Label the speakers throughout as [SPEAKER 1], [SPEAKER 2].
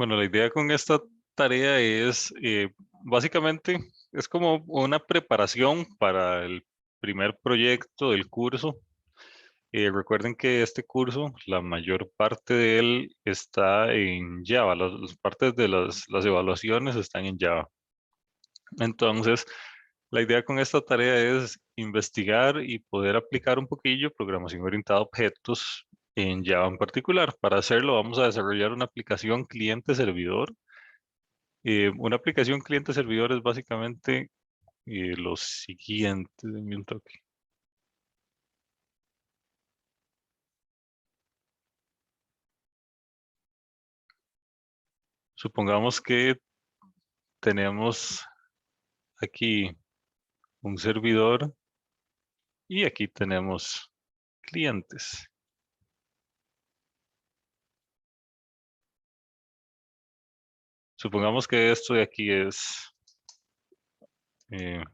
[SPEAKER 1] Bueno, la idea con esta tarea es, básicamente, es como una preparación para el primer proyecto del curso. Recuerden que este curso, la mayor parte de él está en Java, las partes de las evaluaciones están en Java. Entonces, la idea con esta tarea es investigar y poder aplicar un poquillo programación orientada a objetos en Java en particular. Para hacerlo, vamos a desarrollar una aplicación cliente-servidor. Una aplicación cliente-servidor es básicamente lo siguiente. Denme un toque. Supongamos que tenemos aquí un servidor y aquí tenemos clientes. Supongamos que esto de aquí es, eh,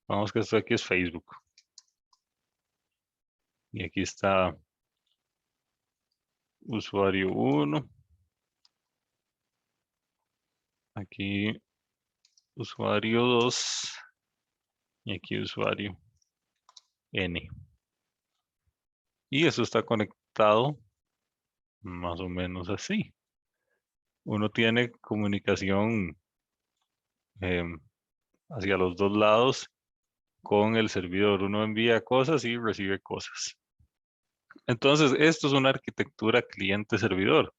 [SPEAKER 1] vamos que esto de aquí es Facebook. Y aquí está usuario 1. Aquí usuario 2. Y aquí usuario N. Y eso está conectado más o menos así. Uno tiene comunicación hacia los dos lados con el servidor. Uno envía cosas y recibe cosas. Entonces, esto es una arquitectura cliente-servidor.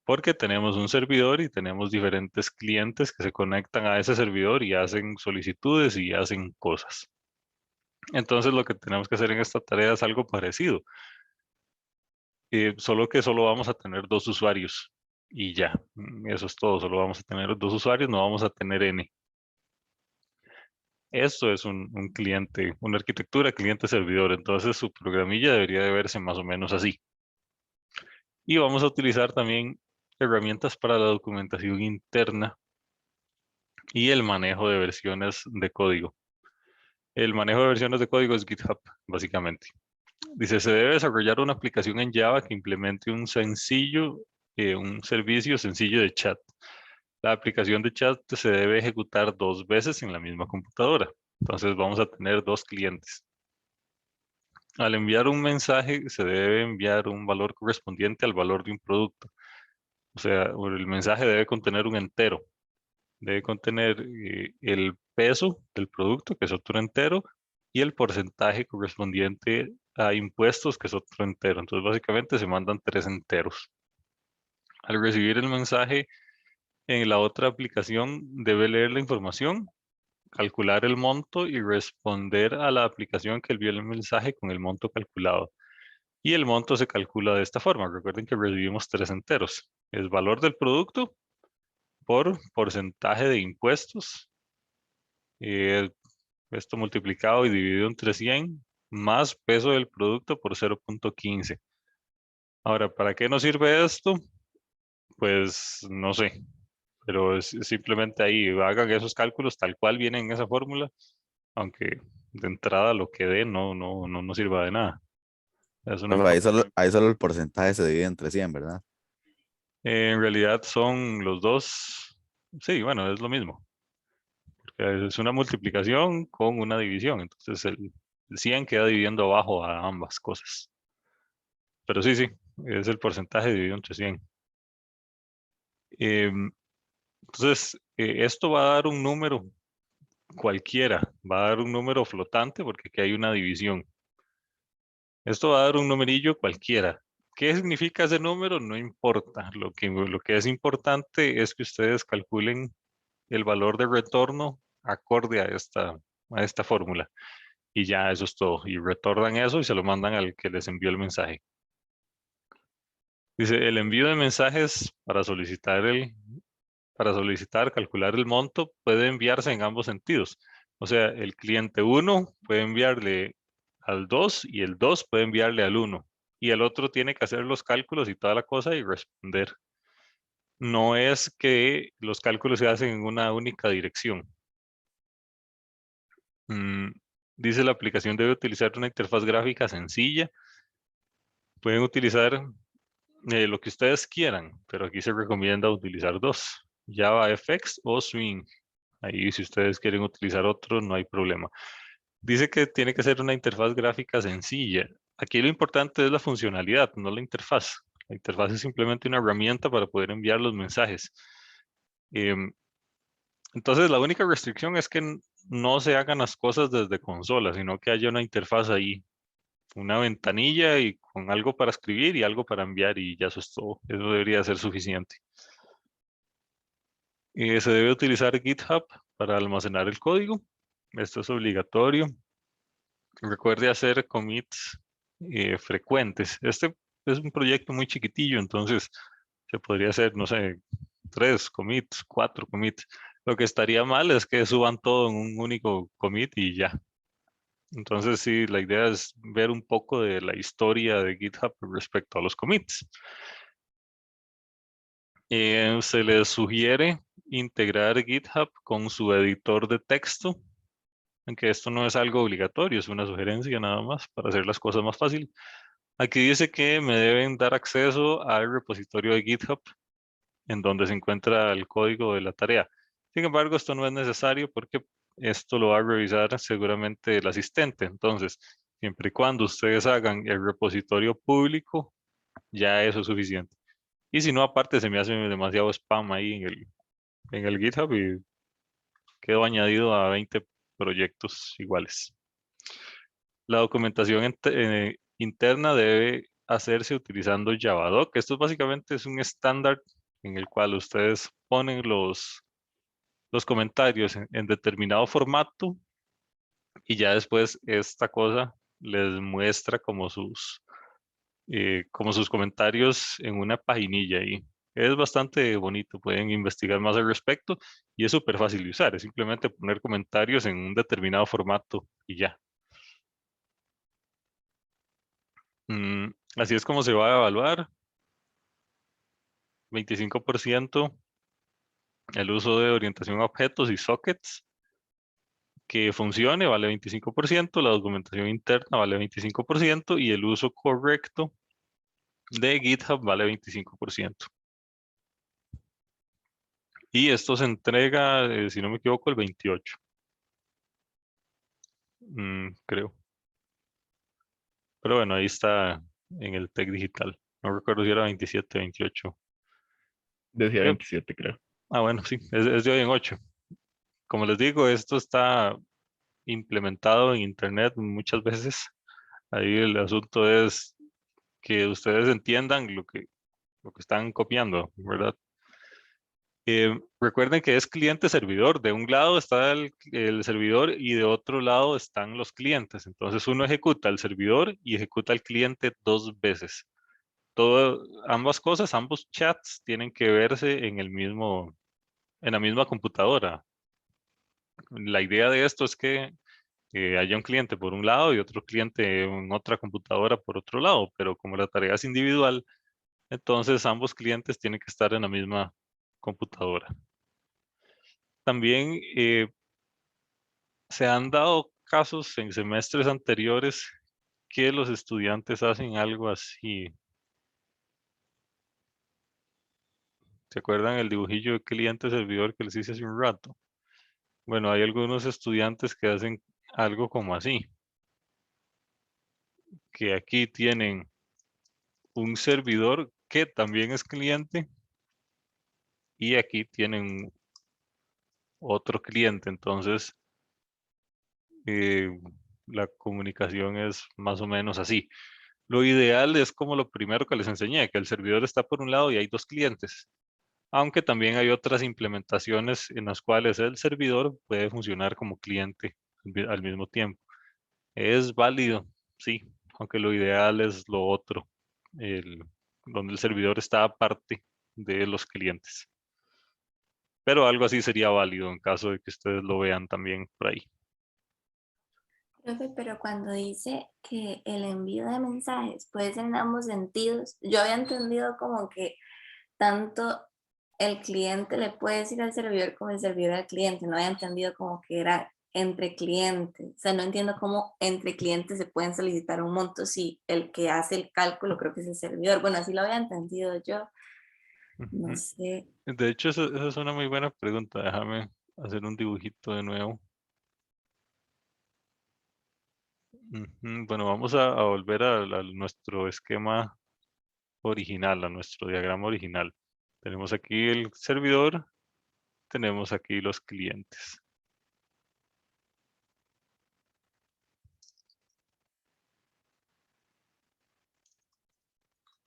[SPEAKER 1] Porque tenemos un servidor y tenemos diferentes clientes que se conectan a ese servidor y hacen solicitudes y hacen cosas. Entonces, lo que tenemos que hacer en esta tarea es algo parecido. Solo que solo vamos a tener dos usuarios y ya, eso es todo, solo vamos a tener dos usuarios, no vamos a tener N. Esto es un cliente, una arquitectura cliente-servidor, entonces su programilla debería de verse más o menos así. Y vamos a utilizar también herramientas para la documentación interna y el manejo de versiones de código. El manejo de versiones de código es GitHub, básicamente. Dice, se debe desarrollar una aplicación en Java que implemente un servicio sencillo de chat. La aplicación de chat se debe ejecutar 2 veces en la misma computadora. Entonces vamos a tener dos clientes. Al enviar un mensaje, se debe enviar un valor correspondiente al valor de un producto. O sea, el mensaje debe contener un entero. Debe contener el peso del producto, que es otro entero, y el porcentaje correspondiente a impuestos, que es otro entero. Entonces, básicamente se mandan 3 enteros. Al recibir el mensaje en la otra aplicación, debe leer la información, calcular el monto y responder a la aplicación que envió el mensaje con el monto calculado. Y el monto se calcula de esta forma. Recuerden que recibimos 3 enteros. Es valor del producto por porcentaje de impuestos. eh, Esto multiplicado y dividido entre 100 más peso del producto por 0.15. Ahora, ¿para qué nos sirve esto? Pues no sé, pero es simplemente ahí, hagan esos cálculos tal cual vienen en esa fórmula, aunque de entrada lo que dé no sirva de nada. Eso no
[SPEAKER 2] Profe,
[SPEAKER 1] importa.
[SPEAKER 2] ahí solo el porcentaje se divide entre 100, ¿verdad?
[SPEAKER 1] En realidad son los dos, sí, bueno, es lo mismo. Es una multiplicación con una división, entonces el 100 queda dividiendo abajo a ambas cosas. Pero sí, es el porcentaje dividido entre 100. Em, entonces, esto va a dar un número cualquiera, va a dar un número flotante porque aquí hay una división. Esto va a dar un numerillo cualquiera. ¿Qué significa ese número? No importa. Lo que es importante es que ustedes calculen el valor de retorno acorde a esta fórmula. Y ya eso es todo. Y retornan eso y se lo mandan al que les envió el mensaje. Dice, el envío de mensajes para solicitar, calcular el monto, puede enviarse en ambos sentidos. O sea, el cliente 1 puede enviarle al 2 y el 2 puede enviarle al 1. Y el otro tiene que hacer los cálculos y toda la cosa y responder. No es que los cálculos se hacen en una única dirección. Mm, Dice la aplicación debe utilizar una interfaz gráfica sencilla. Pueden utilizar lo que ustedes quieran, pero aquí se recomienda utilizar dos, JavaFX o Swing. Ahí si ustedes quieren utilizar otro, no hay problema. Dice que tiene que ser una interfaz gráfica sencilla. Aquí lo importante es la funcionalidad, no la interfaz. La interfaz es simplemente una herramienta para poder enviar los mensajes. Em, entonces, la única restricción es que no se hagan las cosas desde consola, sino que haya una interfaz ahí, una ventanilla y con algo para escribir y algo para enviar y ya eso es todo. Eso debería ser suficiente. Se debe utilizar GitHub para almacenar el código. Esto es obligatorio. Recuerde hacer commits frecuentes. Este es un proyecto muy chiquitillo, entonces se podría hacer, no sé, 3 commits, 4 commits. Lo que estaría mal es que suban todo en un único commit y ya. Entonces sí, la idea es ver un poco de la historia de GitHub respecto a los commits. Se les sugiere integrar GitHub con su editor de texto, aunque esto no es algo obligatorio, es una sugerencia nada más para hacer las cosas más fáciles. Aquí dice que me deben dar acceso al repositorio de GitHub en donde se encuentra el código de la tarea. Sin embargo, esto no es necesario porque esto lo va a revisar seguramente el asistente. Entonces, siempre y cuando ustedes hagan el repositorio público, ya eso es suficiente. Y si no, aparte se me hace demasiado spam ahí en el GitHub y quedo añadido a 20 proyectos iguales. La documentación interna debe hacerse utilizando Javadoc. Esto básicamente es un estándar en el cual ustedes ponen los comentarios en determinado formato y ya después esta cosa les muestra como sus comentarios en una paginilla ahí. Es bastante bonito, pueden investigar más al respecto y es súper fácil de usar. Es simplemente poner comentarios en un determinado formato y ya. Así es como se va a evaluar. 25% el uso de orientación a objetos y sockets que funcione vale 25%, la documentación interna vale 25% y el uso correcto de GitHub vale 25%. Y esto se entrega, si no me equivoco, el 28, creo. Pero bueno, ahí está en el Tech Digital. No recuerdo si era 27, 28.
[SPEAKER 3] Decía
[SPEAKER 1] Eh,
[SPEAKER 3] 27, creo.
[SPEAKER 1] bueno, sí, es de hoy en 8. Como les digo, esto está implementado en Internet muchas veces. Ahí el asunto es que ustedes entiendan lo que están copiando, ¿verdad? Recuerden que es cliente-servidor. De un lado está el servidor y de otro lado están los clientes. Entonces uno ejecuta el servidor y ejecuta el cliente dos veces. Ambas cosas, ambos chats tienen que verse en la misma computadora. La idea de esto es que haya un cliente por un lado y otro cliente en otra computadora por otro lado, pero como la tarea es individual, entonces ambos clientes tienen que estar en la misma computadora. También se han dado casos en semestres anteriores que los estudiantes hacen algo así. ¿Se acuerdan el dibujillo de cliente-servidor que les hice hace un rato? Bueno, hay algunos estudiantes que hacen algo como así, que aquí tienen un servidor que también es cliente y aquí tienen otro cliente. Entonces, eh, la comunicación es más o menos así. Lo ideal es como lo primero que les enseñé, que el servidor está por un lado y hay dos clientes. Aunque también hay otras implementaciones en las cuales el servidor puede funcionar como cliente al mismo tiempo. Es válido, sí, aunque lo ideal es lo otro, el, donde el servidor está aparte de los clientes. Pero algo así sería válido en caso de que ustedes lo vean también por ahí.
[SPEAKER 4] Profe, pero cuando dice que el envío de mensajes puede ser en ambos sentidos, yo había entendido como que tanto el cliente le puede decir al servidor como el servidor al cliente, no había entendido como que era entre clientes. O sea, no entiendo cómo entre clientes se pueden solicitar un monto si el que hace el cálculo creo que es el servidor. Bueno, así lo había entendido yo. No
[SPEAKER 1] Ujú.
[SPEAKER 4] sé.
[SPEAKER 1] De hecho, esa es una muy buena pregunta. Déjame hacer un dibujito de nuevo. Ujú. Bueno, vamos a volver a nuestro esquema original, a nuestro diagrama original. Tenemos aquí el servidor, tenemos aquí los clientes.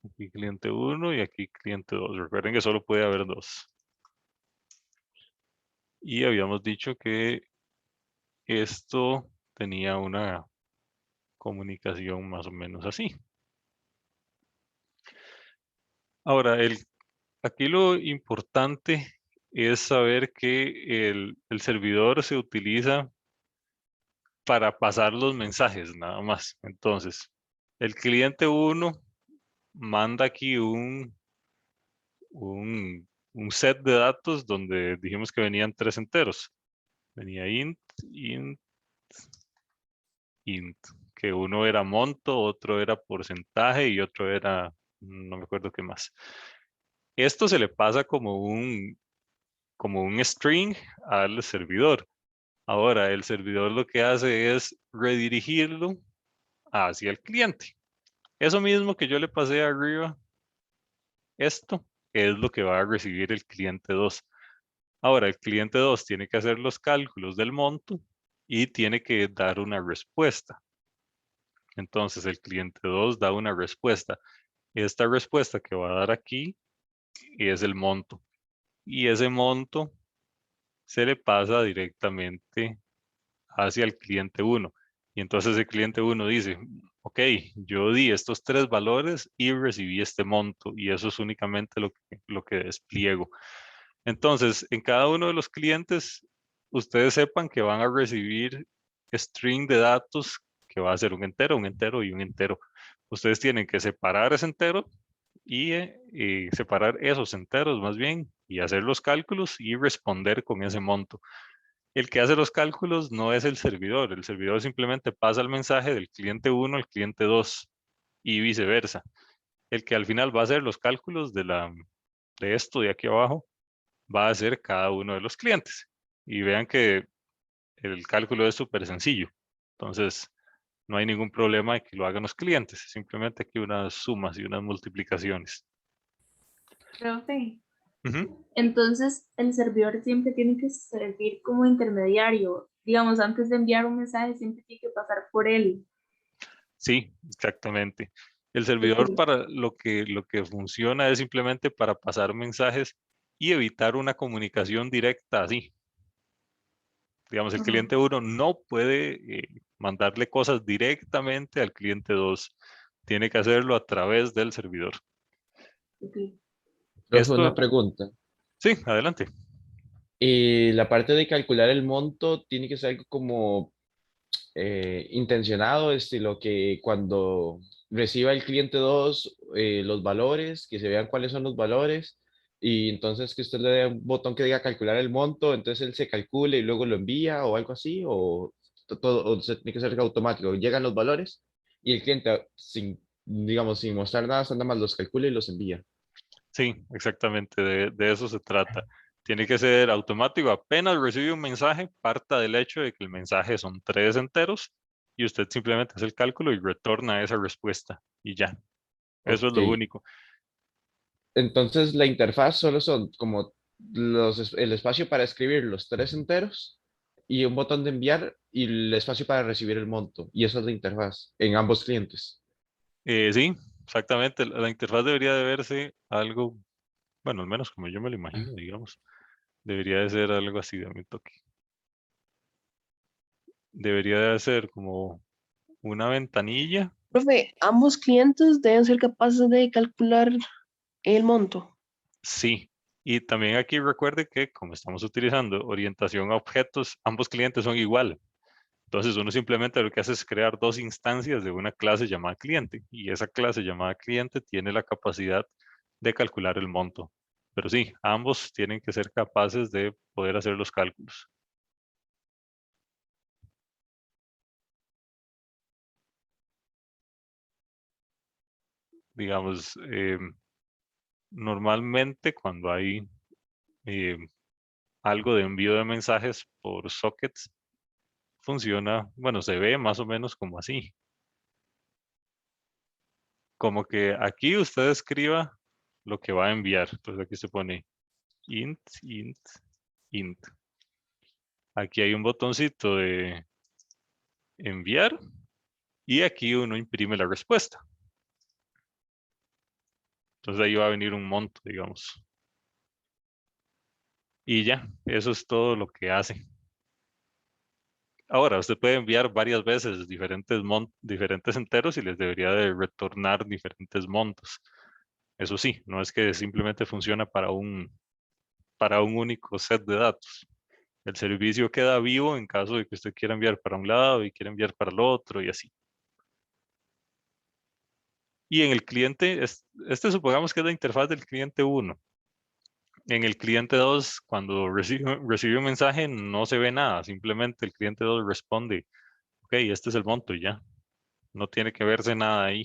[SPEAKER 1] Aquí cliente 1 y aquí cliente 2. Recuerden que solo puede haber 2. Y habíamos dicho que esto tenía una comunicación más o menos así. Ahora, aquí lo importante es saber que el servidor se utiliza para pasar los mensajes, nada más. Entonces, el cliente 1 manda aquí un set de datos donde dijimos que venían 3 enteros. Venía int, int, int, que uno era monto, otro era porcentaje y otro era, no me acuerdo qué más. Esto se le pasa como un string al servidor. Ahora, el servidor lo que hace es redirigirlo hacia el cliente. Eso mismo que yo le pasé arriba, esto es lo que va a recibir el cliente 2. Ahora, el cliente 2 tiene que hacer los cálculos del monto y tiene que dar una respuesta. Entonces, el cliente 2 da una respuesta. Esta respuesta que va a dar aquí es el monto. Y ese monto se le pasa directamente hacia el cliente 1. Y entonces el cliente 1 dice, ok, yo di estos 3 valores y recibí este monto. Y eso es únicamente lo que despliego. Entonces, en cada uno de los clientes, ustedes sepan que van a recibir string de datos que va a ser un entero y un entero. Ustedes tienen que separar ese entero y separar esos enteros más bien y hacer los cálculos y responder con ese monto. El que hace los cálculos no es el servidor simplemente pasa el mensaje del cliente 1 al cliente 2 y viceversa. El que al final va a hacer los cálculos de esto de aquí abajo va a ser cada uno de los clientes. Y vean que el cálculo es súper sencillo. Entonces, no hay ningún problema de que lo hagan los clientes. Simplemente aquí unas sumas y unas multiplicaciones.
[SPEAKER 5] Profe,
[SPEAKER 1] Ujú.
[SPEAKER 5] entonces el servidor siempre tiene que servir como intermediario. Digamos, antes de enviar un mensaje siempre tiene que pasar por él.
[SPEAKER 1] Sí, exactamente. El
[SPEAKER 5] Ok.
[SPEAKER 1] servidor para lo que funciona es simplemente para pasar mensajes y evitar una comunicación directa así. Digamos, el
[SPEAKER 5] Ujú,
[SPEAKER 1] cliente 1 no puede mandarle cosas directamente al cliente 2. Tiene que hacerlo a través del servidor.
[SPEAKER 5] ok.
[SPEAKER 3] Profe, una
[SPEAKER 1] Esto,
[SPEAKER 3] pregunta.
[SPEAKER 1] sí, adelante.
[SPEAKER 3] La parte de calcular el monto tiene que ser algo como intencionado, estilo que cuando reciba el cliente 2 los valores, que se vean cuáles son los valores, y entonces que usted le dé un botón que diga calcular el monto, entonces él se calcule y luego lo envía o algo así, o todo, o se tiene que ser automático. Llegan los valores y el cliente, sin, digamos, sin mostrar nada, nada más los calcula y los envía.
[SPEAKER 1] Sí, exactamente, de eso se trata. Tiene que ser automático. Apenas recibe un mensaje, parta del hecho de que el mensaje son 3 enteros y usted simplemente hace el cálculo y retorna esa respuesta y ya. Eso es
[SPEAKER 3] Ok.
[SPEAKER 1] lo único.
[SPEAKER 3] Entonces la interfaz solo son como el espacio para escribir los 3 enteros y un botón de enviar y el espacio para recibir el monto. Y eso es la interfaz en ambos clientes.
[SPEAKER 1] Sí, exactamente. La interfaz debería de verse algo, bueno, al menos como yo me lo imagino, digamos. Debería de ser algo así de mi toque. Debería de ser como una ventanilla.
[SPEAKER 6] Profe, ambos clientes deben ser capaces de calcular el monto.
[SPEAKER 1] Sí. Y también aquí recuerde que como estamos utilizando orientación a objetos, ambos clientes son igual. Entonces uno simplemente lo que hace es crear 2 instancias de una clase llamada cliente y esa clase llamada cliente tiene la capacidad de calcular el monto. Pero sí, ambos tienen que ser capaces de poder hacer los cálculos. digamos, normalmente cuando hay algo de envío de mensajes por sockets, funciona, bueno, se ve más o menos como así. Como que aquí usted escriba lo que va a enviar. Entonces aquí se pone int, int, int. Aquí hay un botoncito de enviar y aquí uno imprime la respuesta. Entonces ahí va a venir un monto, digamos. Y ya, eso es todo lo que hace. Ahora, usted puede enviar varias veces diferentes enteros y les debería de retornar diferentes montos. Eso sí, no es que simplemente funciona para un único set de datos. El servicio queda vivo en caso de que usted quiera enviar para un lado y quiera enviar para el otro y así. Y en el cliente, este supongamos que es la interfaz del cliente 1. En el cliente 2, cuando recibe un mensaje, no se ve nada. Simplemente el cliente 2 responde, ok, este es el monto y ya. No tiene que verse nada ahí.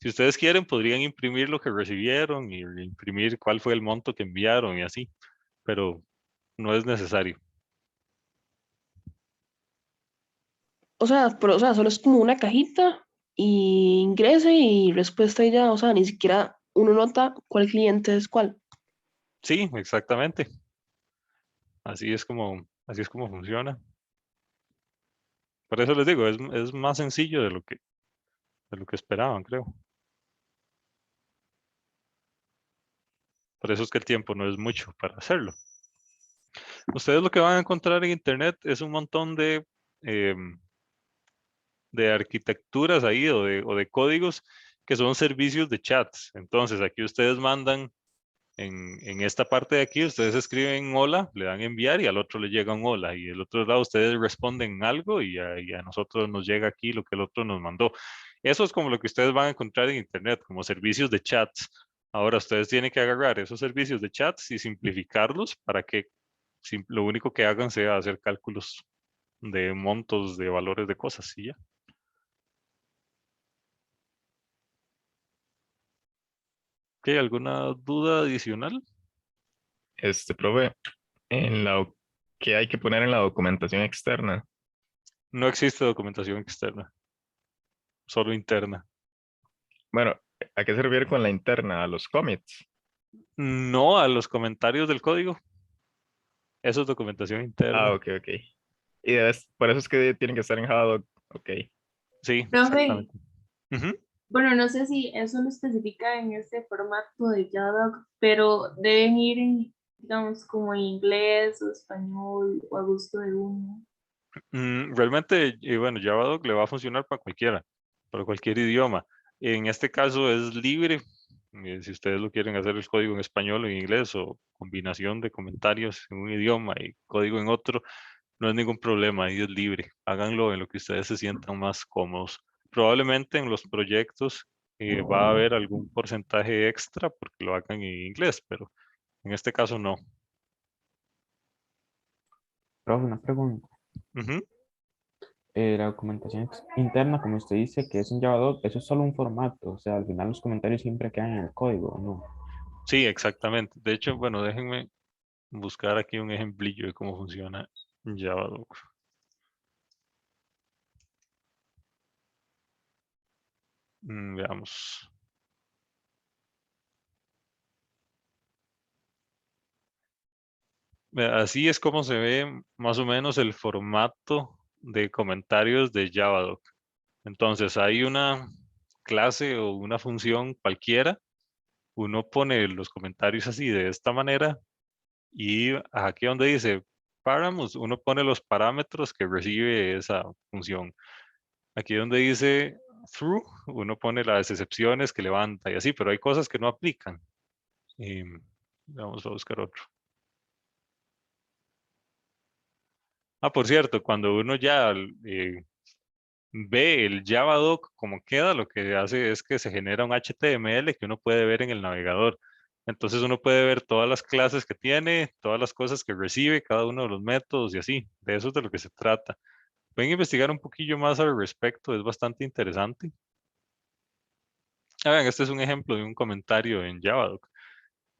[SPEAKER 1] Si ustedes quieren, podrían imprimir lo que recibieron y imprimir cuál fue el monto que enviaron y así. Pero no es necesario.
[SPEAKER 6] O sea, pero, o sea, solo es como una cajita y ingrese y respuesta y ya, o sea, ni siquiera uno nota cuál cliente es cuál.
[SPEAKER 1] Sí, exactamente. Así es como funciona. Por eso les digo, es más sencillo de lo que esperaban, creo. Por eso es que el tiempo no es mucho para hacerlo. Ustedes lo que van a encontrar en internet es un montón de arquitecturas ahí o de códigos que son servicios de chats. Entonces aquí ustedes mandan en esta parte de aquí, ustedes escriben hola, le dan enviar y al otro le llega un hola. Y del otro lado ustedes responden algo y a nosotros nos llega aquí lo que el otro nos mandó. Eso es como lo que ustedes van a encontrar en internet, como servicios de chats. Ahora ustedes tienen que agarrar esos servicios de chats y simplificarlos para que lo único que hagan sea hacer cálculos de montos de valores de cosas y ya. ¿Ok? ¿Alguna duda adicional?
[SPEAKER 7] Profe, ¿qué hay que poner en la documentación externa?
[SPEAKER 1] No existe documentación externa, solo interna.
[SPEAKER 7] Bueno, ¿a qué se refiere con la interna? ¿A los commits?
[SPEAKER 1] No a los comentarios del código. Eso es documentación
[SPEAKER 7] Ah,
[SPEAKER 1] interna.
[SPEAKER 7] ok, ok. Por eso es que tienen que estar en Javadoc. Ok.
[SPEAKER 1] Sí,
[SPEAKER 5] Profe,
[SPEAKER 1] exactamente. Ujú.
[SPEAKER 5] bueno, no sé si eso lo especifica en este formato de Java, pero deben ir, digamos, como en inglés o español o a gusto de uno.
[SPEAKER 1] Realmente, bueno, Javadoc le va a funcionar para cualquier idioma. En este caso es libre. Si ustedes lo quieren hacer el código en español o en inglés o combinación de comentarios en un idioma y código en otro, no es ningún problema, ahí es libre. Háganlo en lo que ustedes se sientan más cómodos. Probablemente en los proyectos va a haber algún porcentaje extra porque lo hagan en inglés, pero en este caso no.
[SPEAKER 8] Profe, una pregunta.
[SPEAKER 1] Ujú.
[SPEAKER 8] La documentación interna, como usted dice, que es en Java, eso es solo un formato. O sea, al final los comentarios siempre quedan en el código, ¿no?
[SPEAKER 1] Sí, exactamente. De hecho, bueno, déjenme buscar aquí un ejemplillo de cómo funciona Javadoc. Veamos. Así es como se ve más o menos el formato de comentarios de Javadoc. Entonces hay una clase o una función cualquiera, uno pone los comentarios así de esta manera y aquí donde dice params, uno pone los parámetros que recibe esa función. Aquí donde dice through, uno pone las excepciones que levanta y así, pero hay cosas que no aplican. Vamos a buscar otro. Por cierto, cuando uno ya ve el Javadoc como queda, lo que hace es que se genera un HTML que uno puede ver en el navegador. Entonces uno puede ver todas las clases que tiene, todas las cosas que recibe, cada uno de los métodos y así. De eso es de lo que se trata. Pueden investigar un poquillo más al respecto, es bastante interesante. Vean, este es un ejemplo de un comentario en Javadoc.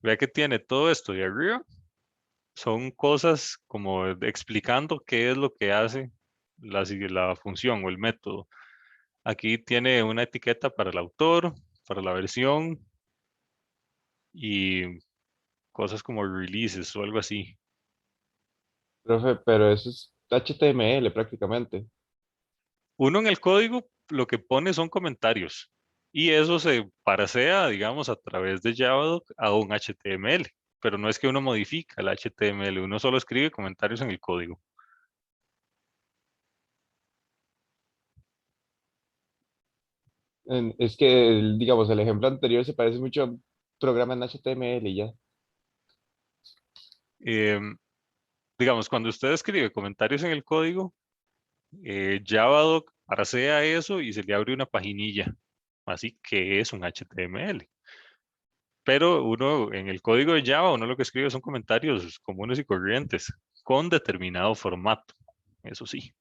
[SPEAKER 1] Vea que tiene todo esto de arriba. Son cosas como explicando qué es lo que hace la función o el método. Aquí tiene una etiqueta para el autor, para la versión y cosas como releases o algo así.
[SPEAKER 3] Profe, pero eso es HTML prácticamente.
[SPEAKER 1] Uno en el código lo que pone son comentarios y eso se parsea, digamos, a través de Javadoc a un HTML, pero no es que uno modifica el HTML, uno solo escribe comentarios en el código.
[SPEAKER 3] Es que, digamos, el ejemplo anterior se parece mucho a un programa en HTML y ya.
[SPEAKER 1] Em, digamos, cuando usted escribe comentarios en el código, Javadoc parsea eso y se le abre una paginilla, así que es un HTML. Pero uno en el código de Java, uno lo que escribe son comentarios comunes y corrientes con determinado formato, eso sí,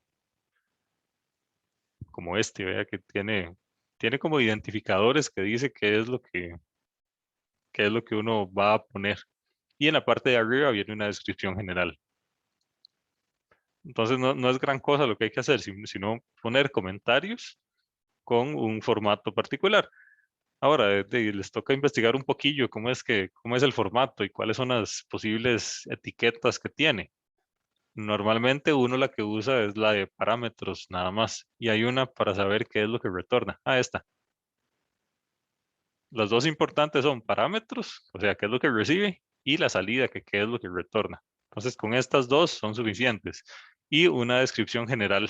[SPEAKER 1] como este, vea que tiene como identificadores que dice qué es lo que uno va a poner. Y en la parte de arriba viene una descripción general. Entonces no es gran cosa lo que hay que hacer, sino poner comentarios con un formato particular. Ahora, les toca investigar un poquillo cómo es el formato y cuáles son las posibles etiquetas que tiene. Normalmente uno la que usa es la de parámetros nada más. Y hay una para saber qué es lo que retorna. Ah, esta. Las dos importantes son parámetros, o sea, qué es lo que recibe, y la salida, que qué es lo que retorna. Entonces, con estas dos son suficientes. Y una descripción general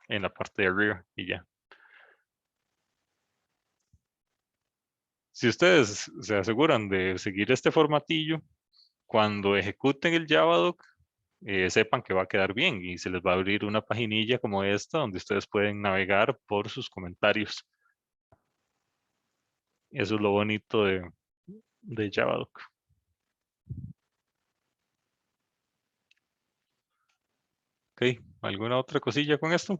[SPEAKER 1] en la parte de arriba y ya. Si ustedes se aseguran de seguir este formatillo, cuando ejecuten el Javadoc, sepan que va a quedar bien y se les va a abrir una paginilla como esta donde ustedes pueden navegar por sus comentarios. Eso es lo bonito de Javadoc. Ok, ¿alguna otra cosilla con esto?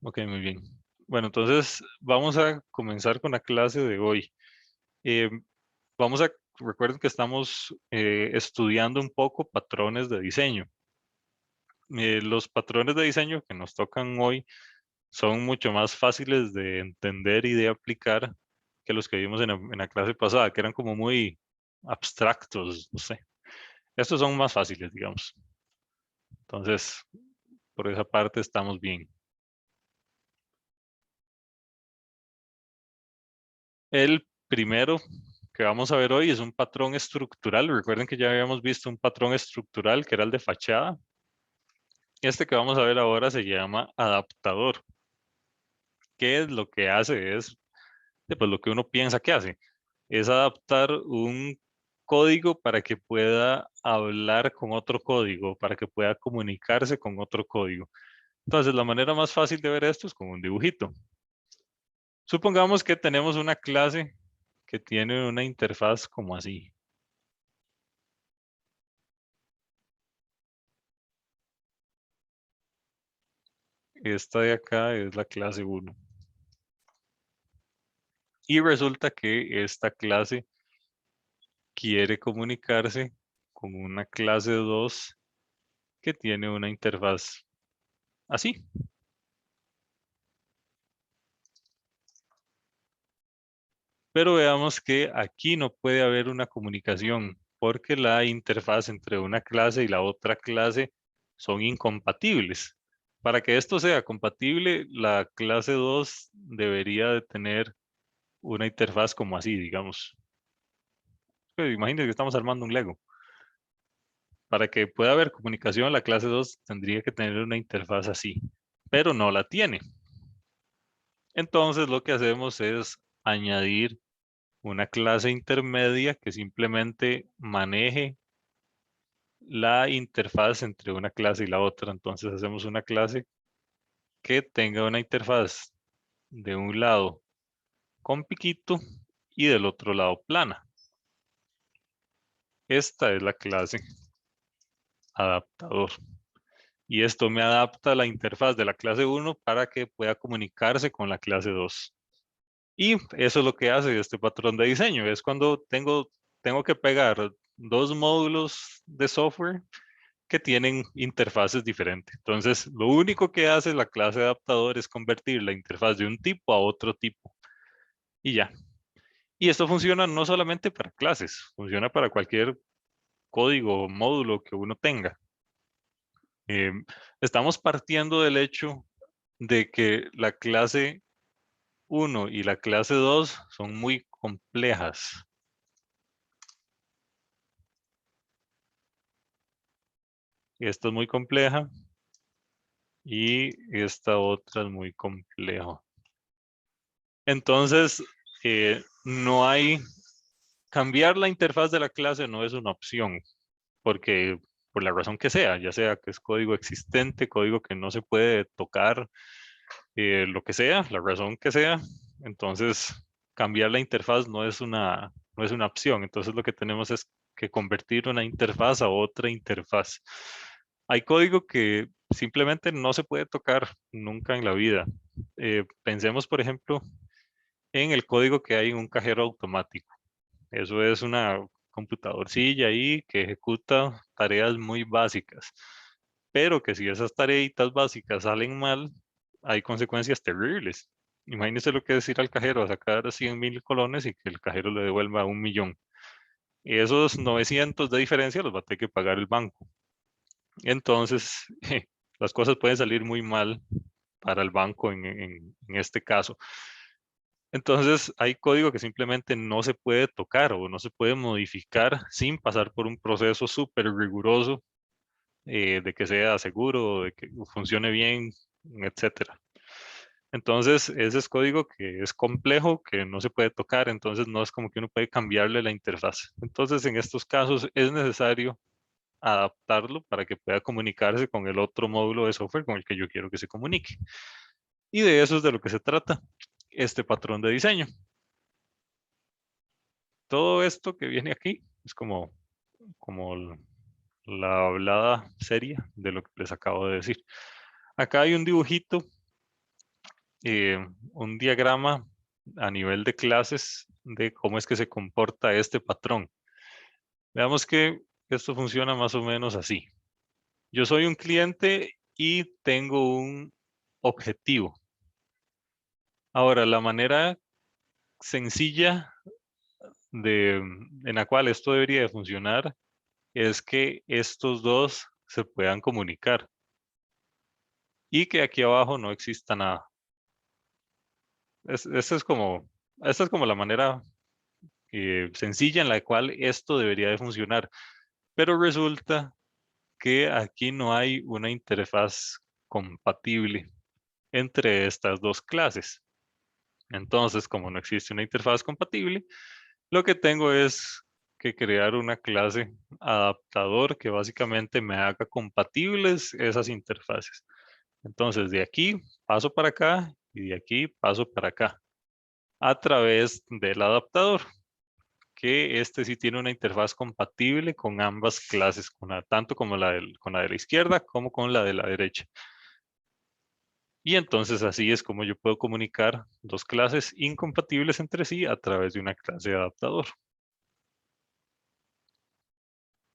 [SPEAKER 1] Ok, muy bien. Bueno, entonces vamos a comenzar con la clase de hoy. Eh, recuerden que estamos estudiando un poco patrones de diseño. Los patrones de diseño que nos tocan hoy son mucho más fáciles de entender y de aplicar que los que vimos en la clase pasada, que eran como muy abstractos, no sé. Estos son más fáciles, digamos. Entonces, por esa parte estamos bien. El primero que vamos a ver hoy es un patrón estructural. Recuerden que ya habíamos visto un patrón estructural que era el de fachada. Este que vamos a ver ahora se llama adaptador. ¿Qué es lo que hace? Es pues, lo que uno piensa que hace. Es adaptar un código para que pueda hablar con otro código, para que pueda comunicarse con otro código. Entonces, la manera más fácil de ver esto es con un dibujito. Supongamos que tenemos una clase que tiene una interfaz como así. Esta de acá es la clase 1. Y resulta que esta clase quiere comunicarse con una clase 2 que tiene una interfaz así. Pero veamos que aquí no puede haber una comunicación porque la interfaz entre una clase y la otra clase son incompatibles. Para que esto sea compatible, la clase 2 debería de tener una interfaz como así, digamos. Imagínense que estamos armando un Lego. Para que pueda haber comunicación, la clase 2 tendría que tener una interfaz así, pero no la tiene. Entonces lo que hacemos es añadir una clase intermedia que simplemente maneje la interfaz entre una clase y la otra. Entonces hacemos una clase que tenga una interfaz de un lado con piquito y del otro lado plana. Esta es la clase adaptador. Y esto me adapta la interfaz de la clase 1 para que pueda comunicarse con la clase 2. Y eso es lo que hace este patrón de diseño. Es cuando tengo que pegar dos módulos de software que tienen interfaces diferentes. Entonces, lo único que hace la clase adaptador es convertir la interfaz de un tipo a otro tipo. Y ya. Y esto funciona no solamente para clases, funciona para cualquier código o módulo que uno tenga. Estamos partiendo del hecho de que la clase 1 y la clase 2 son muy complejas. Esta es muy compleja y esta otra es muy compleja. Entonces, no hay, cambiar la interfaz de la clase no es una opción, porque por la razón que sea, ya sea que es código existente, código que no se puede tocar, lo que sea, la razón que sea, entonces cambiar la interfaz no es una opción. Entonces lo que tenemos es que convertir una interfaz a otra interfaz. Hay código que simplemente no se puede tocar nunca en la vida. Pensemos, por ejemplo, en el código que hay en un cajero automático. Eso es una computadorcilla ahí que ejecuta tareas muy básicas, pero que si esas tareitas básicas salen mal, hay consecuencias terribles. Imagínese lo que es ir al cajero a sacar 100.000 colones y que el cajero le devuelva 1.000.000. Y esos 900 de diferencia los va a tener que pagar el banco. Entonces, las cosas pueden salir muy mal para el banco en este caso. Entonces, hay código que simplemente no se puede tocar o no se puede modificar sin pasar por un proceso súper riguroso, de que sea seguro, de que funcione bien, etcétera. Entonces, ese es código que es complejo, que no se puede tocar, entonces no es como que uno puede cambiarle la interfaz. Entonces, en estos casos es necesario adaptarlo para que pueda comunicarse con el otro módulo de software con el que yo quiero que se comunique. Y de eso es de lo que se trata este patrón de diseño. Todo esto que viene aquí es como la hablada seria de lo que les acabo de decir. Acá hay un dibujito, un diagrama a nivel de clases de cómo es que se comporta este patrón. Veamos que esto funciona más o menos así. Yo soy un cliente y tengo un objetivo. Ahora, la manera sencilla en la cual esto debería de funcionar es que estos dos se puedan comunicar y que aquí abajo no exista nada. Esta es como la manera sencilla en la cual esto debería de funcionar. Pero resulta que aquí no hay una interfaz compatible entre estas dos clases. Entonces, como no existe una interfaz compatible, lo que tengo es que crear una clase adaptador que básicamente me haga compatibles esas interfaces. Entonces, de aquí paso para acá y de aquí paso para acá a través del adaptador, que este sí tiene una interfaz compatible con ambas clases, tanto como con la de la izquierda como con la de la derecha. Y entonces así es como yo puedo comunicar dos clases incompatibles entre sí a través de una clase de adaptador.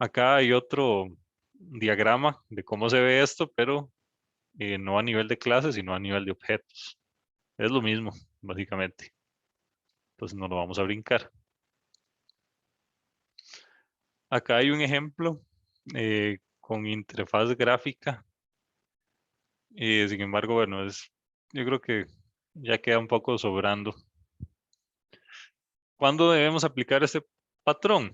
[SPEAKER 1] Acá hay otro diagrama de cómo se ve esto, pero no a nivel de clases, sino a nivel de objetos. Es lo mismo, básicamente. Entonces no lo vamos a brincar. Acá hay un ejemplo con interfaz gráfica. Sin embargo, bueno, yo creo que ya queda un poco sobrando. ¿Cuándo debemos aplicar este patrón?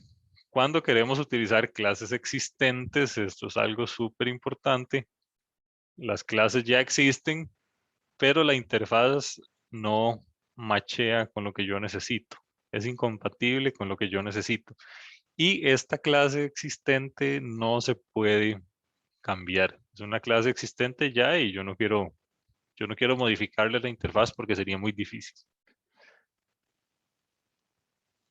[SPEAKER 1] Cuando queremos utilizar clases existentes, esto es algo súper importante. Las clases ya existen, pero la interfaz no machea con lo que yo necesito. Es incompatible con lo que yo necesito. Y esta clase existente no se puede cambiar. Es una clase existente ya y yo no quiero modificarle la interfaz porque sería muy difícil.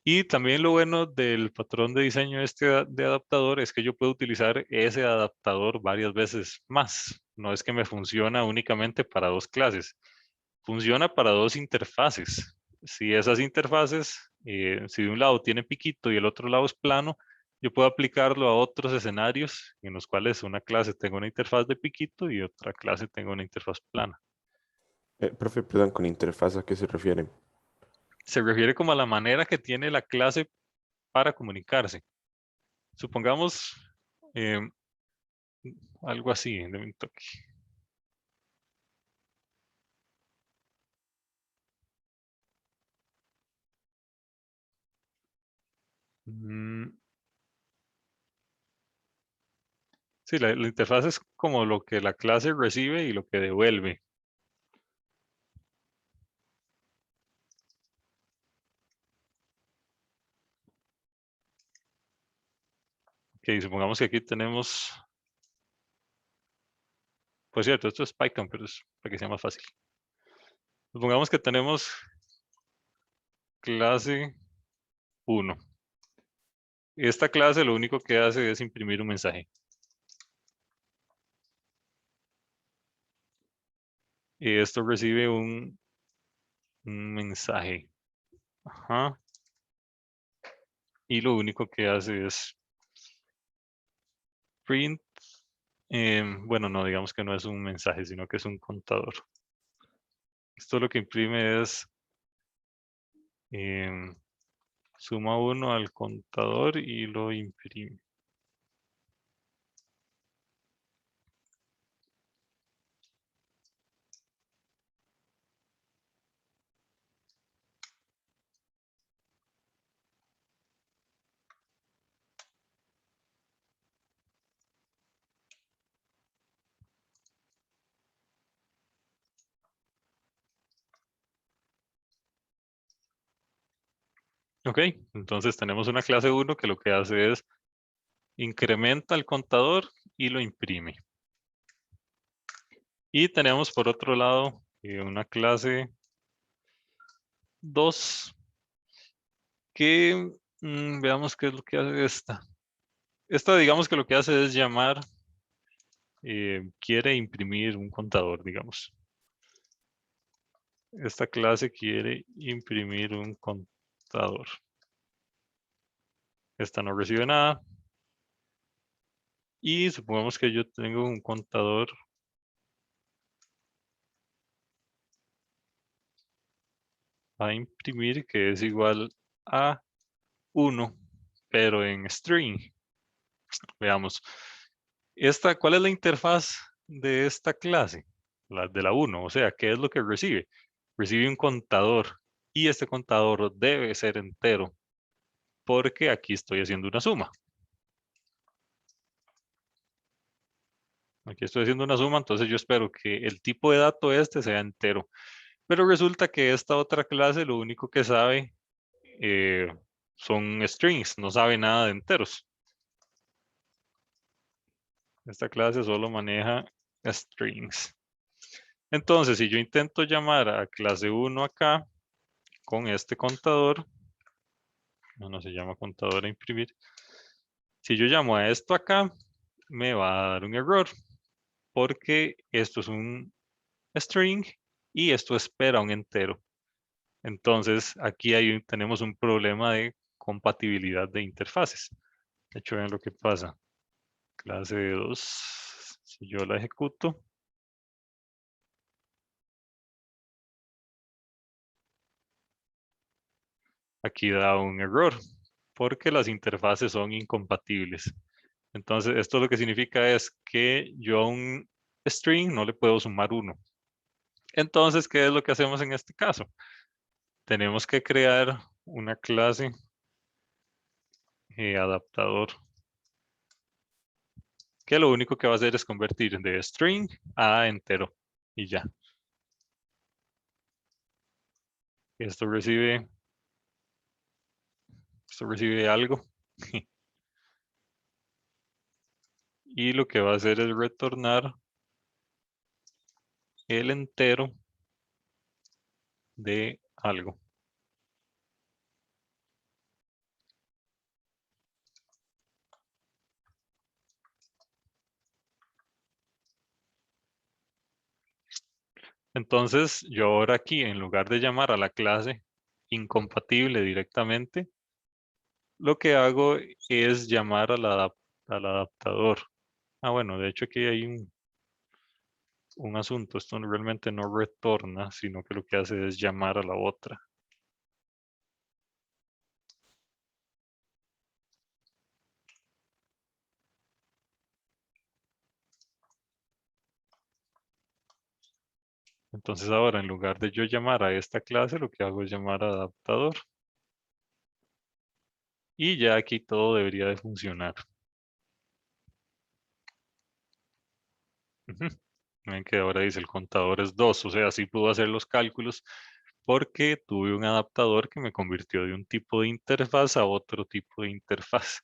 [SPEAKER 1] Y también lo bueno del patrón de diseño de adaptador es que yo puedo utilizar ese adaptador varias veces más. No es que me funciona únicamente para dos clases. Funciona para dos interfaces. Si esas interfaces, si de un lado tiene piquito y el otro lado es plano, yo puedo aplicarlo a otros escenarios en los cuales una clase tenga una interfaz de piquito y otra clase tenga una interfaz plana.
[SPEAKER 9] Profe, perdón, con interfaz, ¿a qué se refieren?
[SPEAKER 1] Se refiere como a la manera que tiene la clase para comunicarse. Supongamos em, algo así, de un toque. Mm, sí, la interfaz es como lo que la clase recibe y lo que devuelve. Ok, supongamos que aquí tenemos, por cierto, esto es Python, pero es para que sea más fácil. Supongamos que tenemos clase 1. Esta clase lo único que hace es imprimir un mensaje. Y esto recibe un mensaje. Ajá. Y lo único que hace es print. Bueno, no, digamos que no es un mensaje, sino que es un contador. Esto lo que imprime es suma 1 al contador y lo imprime. Ok, entonces tenemos una clase 1 que lo que hace es incrementa el contador y lo imprime. Y tenemos por otro lado una clase 2 que veamos qué es lo que hace esta. Esta digamos que lo que hace es llamar, quiere imprimir un contador, digamos. Esta clase quiere imprimir un contador. Esta no recibe nada. Y supongamos que yo tengo un contador a imprimir que es igual a 1, pero en string. Veamos. ¿Cuál es la interfaz de esta clase? La de la 1, o sea, ¿qué es lo que recibe? Recibe un contador y este contador debe ser entero porque aquí estoy haciendo una suma. Aquí estoy haciendo una suma, entonces yo espero que el tipo de dato este sea entero. Pero resulta que esta otra clase lo único que sabe son strings, no sabe nada de enteros. Esta clase solo maneja strings. Entonces, si yo intento llamar a clase 1 acá con este contador, no se llama contador a imprimir. Si yo llamo a esto acá, me va a dar un error porque esto es un string y esto espera un entero. Entonces, aquí tenemos un problema de compatibilidad de interfaces. De hecho, vean lo que pasa. Clase 2, si yo la ejecuto, aquí da un error porque las interfaces son incompatibles. Entonces, esto lo que significa es que yo a un string no le puedo sumar 1. Entonces, ¿qué es lo que hacemos en este caso? Tenemos que crear una clase adaptador que lo único que va a hacer es convertir de string a entero y ya. Esto recibe algo y lo que va a hacer es retornar el entero de algo. Entonces, yo ahora aquí, en lugar de llamar a la clase incompatible directamente, lo que hago es llamar al adaptador. Ah, bueno, de hecho aquí hay un asunto. Esto realmente no retorna, sino que lo que hace es llamar a la otra. Entonces ahora, en lugar de yo llamar a esta clase, lo que hago es llamar al adaptador. Y ya aquí todo debería de funcionar. Ujú. Ven que ahora dice el contador es 2, o sea, sí puedo hacer los cálculos porque tuve un adaptador que me convirtió de un tipo de interfaz a otro tipo de interfaz.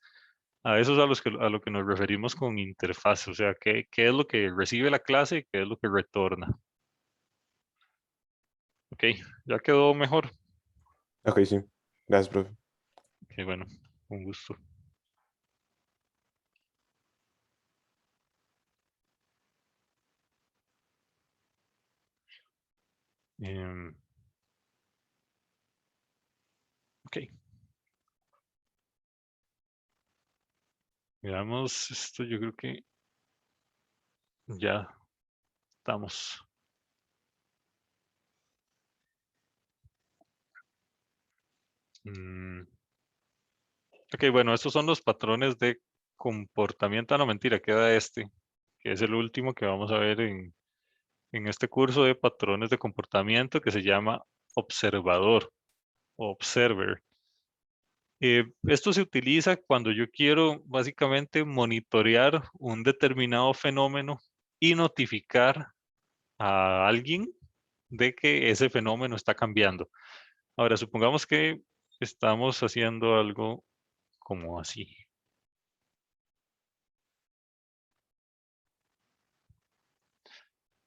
[SPEAKER 1] A eso es a lo que nos referimos con interfaz, o sea, qué es lo que recibe la clase y qué es lo que retorna. Ok, ya quedó mejor.
[SPEAKER 9] Ok, sí. Gracias, profe.
[SPEAKER 1] Ok, bueno, un gusto. Em, ok, veamos esto, yo creo que ya estamos. Mm, ok, bueno, estos son los patrones de comportamiento. Ah, no, mentira, queda este, que es el último que vamos a ver en este curso de patrones de comportamiento que se llama observador o observer. Esto se utiliza cuando yo quiero básicamente monitorear un determinado fenómeno y notificar a alguien de que ese fenómeno está cambiando. Ahora, supongamos que estamos haciendo algo como así.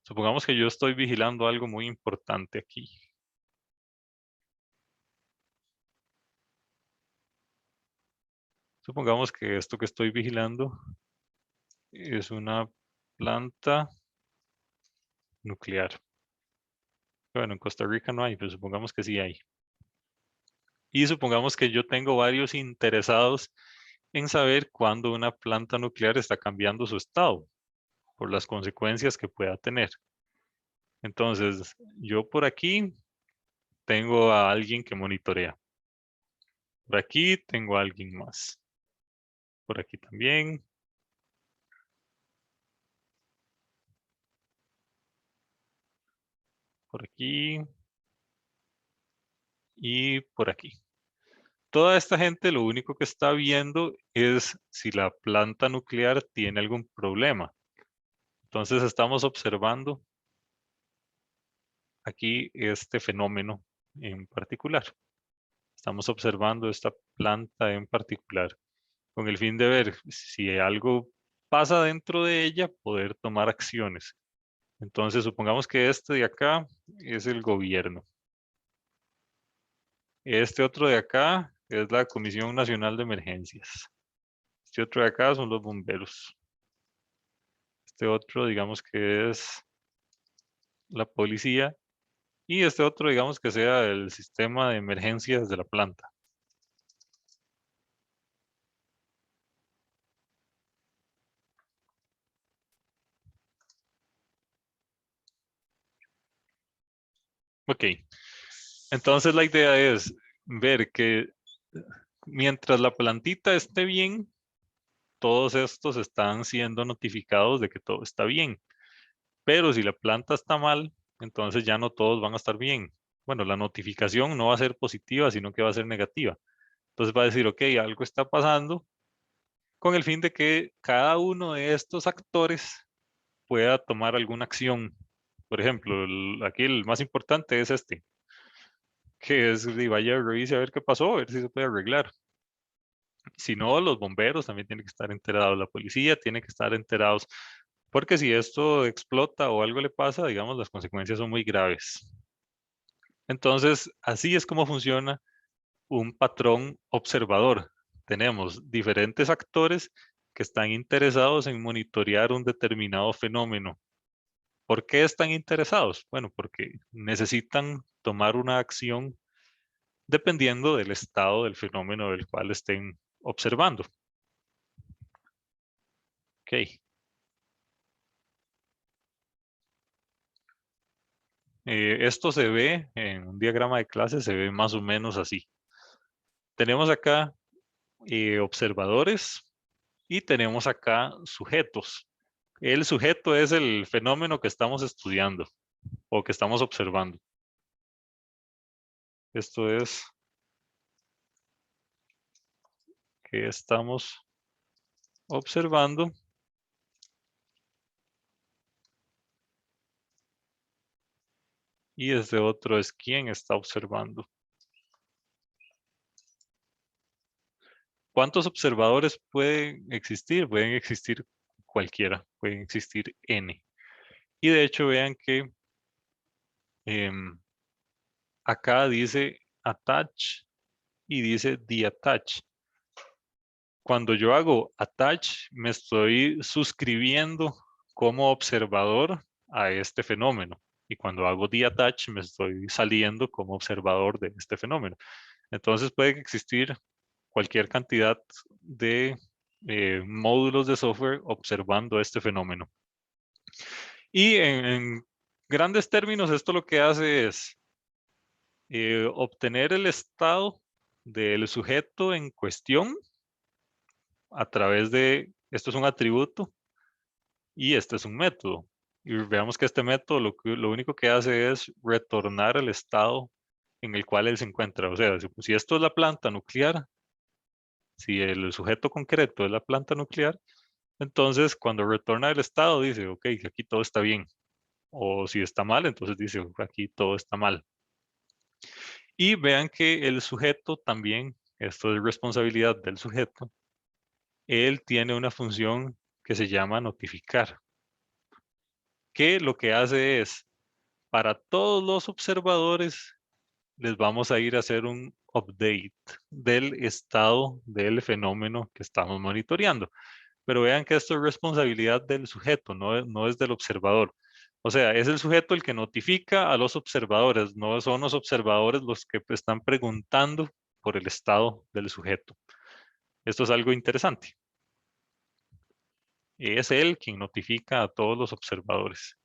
[SPEAKER 1] Supongamos que yo estoy vigilando algo muy importante aquí. Supongamos que esto que estoy vigilando es una planta nuclear. Bueno, en Costa Rica no hay, pero supongamos que sí hay. Y supongamos que yo tengo varios interesados en saber cuándo una planta nuclear está cambiando su estado por las consecuencias que pueda tener. Entonces, yo por aquí tengo a alguien que monitorea. Por aquí tengo a alguien más. Por aquí también. Por aquí. Y por aquí. Toda esta gente lo único que está viendo es si la planta nuclear tiene algún problema. Entonces estamos observando aquí este fenómeno en particular. Estamos observando esta planta en particular con el fin de ver si algo pasa dentro de ella, poder tomar acciones. Entonces supongamos que este de acá es el gobierno. Este otro de acá es la Comisión Nacional de Emergencias. Este otro de acá son los bomberos. Este otro, digamos que es la policía. Y este otro, digamos que sea el sistema de emergencias de la planta. Ok. Entonces la idea es ver que mientras la plantita esté bien, todos estos están siendo notificados de que todo está bien. Pero si la planta está mal, entonces ya no todos van a estar bien. Bueno, la notificación no va a ser positiva, sino que va a ser negativa. Entonces va a decir, ok, algo está pasando, con el fin de que cada uno de estos actores pueda tomar alguna acción. Por ejemplo, aquí el más importante es este, que es y vaya, revise a ver qué pasó, a ver si se puede arreglar. Si no, los bomberos también tienen que estar enterados, la policía tiene que estar enterados, porque si esto explota o algo le pasa, digamos, las consecuencias son muy graves. Entonces, así es como funciona un patrón observador. Tenemos diferentes actores que están interesados en monitorear un determinado fenómeno. ¿Por qué están interesados? Bueno, porque necesitan tomar una acción dependiendo del estado del fenómeno del cual estén observando. Ok. Esto se ve en un diagrama de clase, se ve más o menos así. Tenemos acá observadores y tenemos acá sujetos. El sujeto es el fenómeno que estamos estudiando o que estamos observando. Esto es que estamos observando. Y este otro es quién está observando. ¿Cuántos observadores pueden existir? Pueden existir cualquiera, pueden existir n. Y de hecho vean que acá dice attach y dice deattach. Cuando yo hago attach, me estoy suscribiendo como observador a este fenómeno. Y cuando hago deattach, me estoy saliendo como observador de este fenómeno. Entonces puede existir cualquier cantidad de módulos de software observando este fenómeno. Y en grandes términos, esto lo que hace es obtener el estado del sujeto en cuestión a través de, esto es un atributo y este es un método. Y veamos que este método lo único que hace es retornar el estado en el cual él se encuentra. O sea, si esto es la planta nuclear, si el sujeto concreto es la planta nuclear, entonces cuando retorna el estado dice, ok, aquí todo está bien. O si está mal, entonces dice, aquí todo está mal. Y vean que el sujeto también, esto es responsabilidad del sujeto, él tiene una función que se llama notificar, que lo que hace es, para todos los observadores, les vamos a ir a hacer un update del estado del fenómeno que estamos monitoreando. Pero vean que esto es responsabilidad del sujeto, no es del observador. O sea, es el sujeto el que notifica a los observadores, no son los observadores los que están preguntando por el estado del sujeto. Esto es algo interesante. Es él quien notifica a todos los observadores.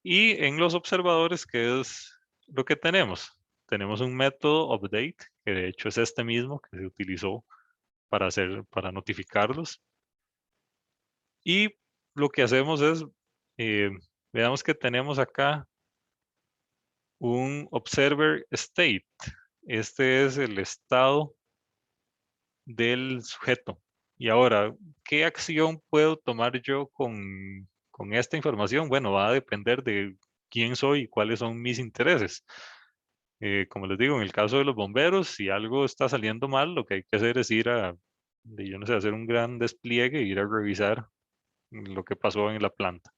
[SPEAKER 1] Y en los observadores, ¿qué es lo que tenemos? Tenemos un método update, que de hecho es este mismo que se utilizó para notificarlos. Y lo que hacemos es, veamos que tenemos acá un observer state. Este es el estado del sujeto. Y ahora, ¿qué acción puedo tomar yo con esta información? Bueno, va a depender de quién soy y cuáles son mis intereses. Como les digo, en el caso de los bomberos, si algo está saliendo mal, lo que hay que hacer es ir yo no sé, hacer un gran despliegue e ir a revisar lo que pasó en la planta.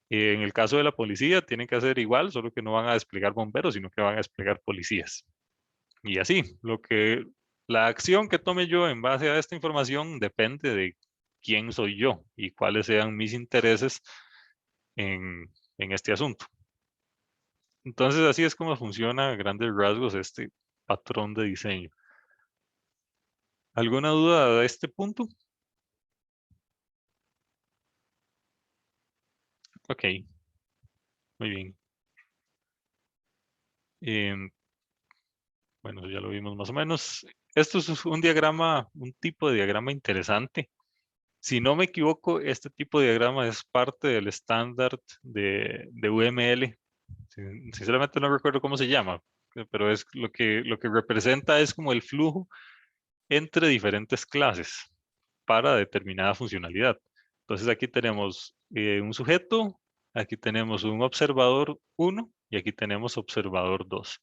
[SPEAKER 1] En el caso de la policía, tienen que hacer igual, solo que no van a desplegar bomberos, sino que van a desplegar policías. Y así, la acción que tome yo en base a esta información depende de quién soy yo y cuáles sean mis intereses en este asunto. Entonces, así es como funciona a grandes rasgos este patrón de diseño. ¿Alguna duda de este punto? Ok, muy bien. Bueno, ya lo vimos más o menos. Esto es un diagrama, un tipo de diagrama interesante. Si no me equivoco, este tipo de diagrama es parte del estándar de UML. Sinceramente no recuerdo cómo se llama, pero es lo que representa es como el flujo entre diferentes clases para determinada funcionalidad. Entonces aquí tenemos un sujeto, aquí tenemos un observador 1 y aquí tenemos observador 2.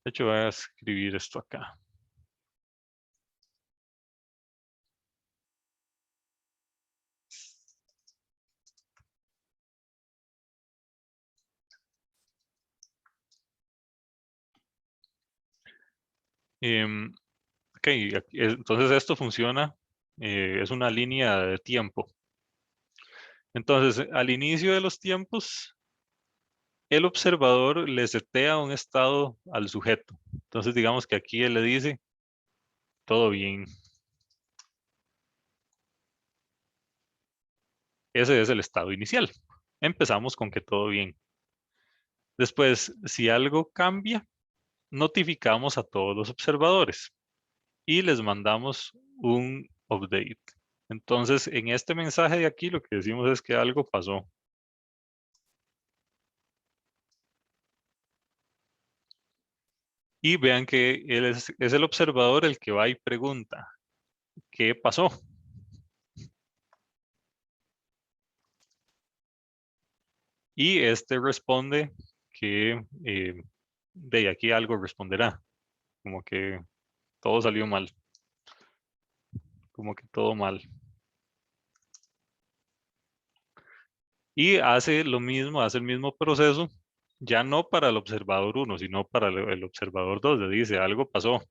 [SPEAKER 1] De hecho, voy a escribir esto acá. Ok, entonces esto funciona, es una línea de tiempo. Entonces, al inicio de los tiempos, el observador le setea un estado al sujeto. Entonces, digamos que aquí él le dice, todo bien. Ese es el estado inicial. Empezamos con que todo bien. Después, si algo cambia, notificamos a todos los observadores y les mandamos un update. Entonces, en este mensaje de aquí, lo que decimos es que algo pasó. Y vean que él es el observador el que va y pregunta, ¿qué pasó? Y este responde que de aquí algo responderá, como que todo salió mal, como que todo mal. Y hace lo mismo, hace el mismo proceso, ya no para el observador 1, sino para el observador 2. Le dice, algo pasó.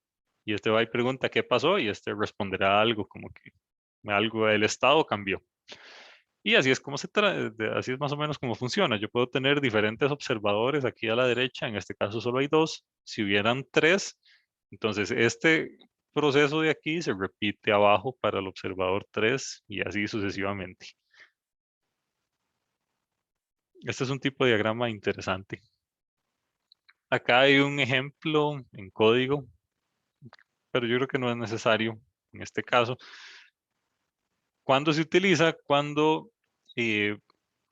[SPEAKER 1] Y este va y pregunta, ¿qué pasó? Y este responderá algo, como que algo, el estado cambió. Y así es como así es más o menos como funciona. Yo puedo tener diferentes observadores aquí a la derecha, en este caso solo hay 2. Si hubieran 3, entonces este proceso de aquí se repite abajo para el observador 3 y así sucesivamente. Este es un tipo de diagrama interesante. Acá hay un ejemplo en código, pero yo creo que no es necesario en este caso. ¿Cuándo se utiliza? Cuando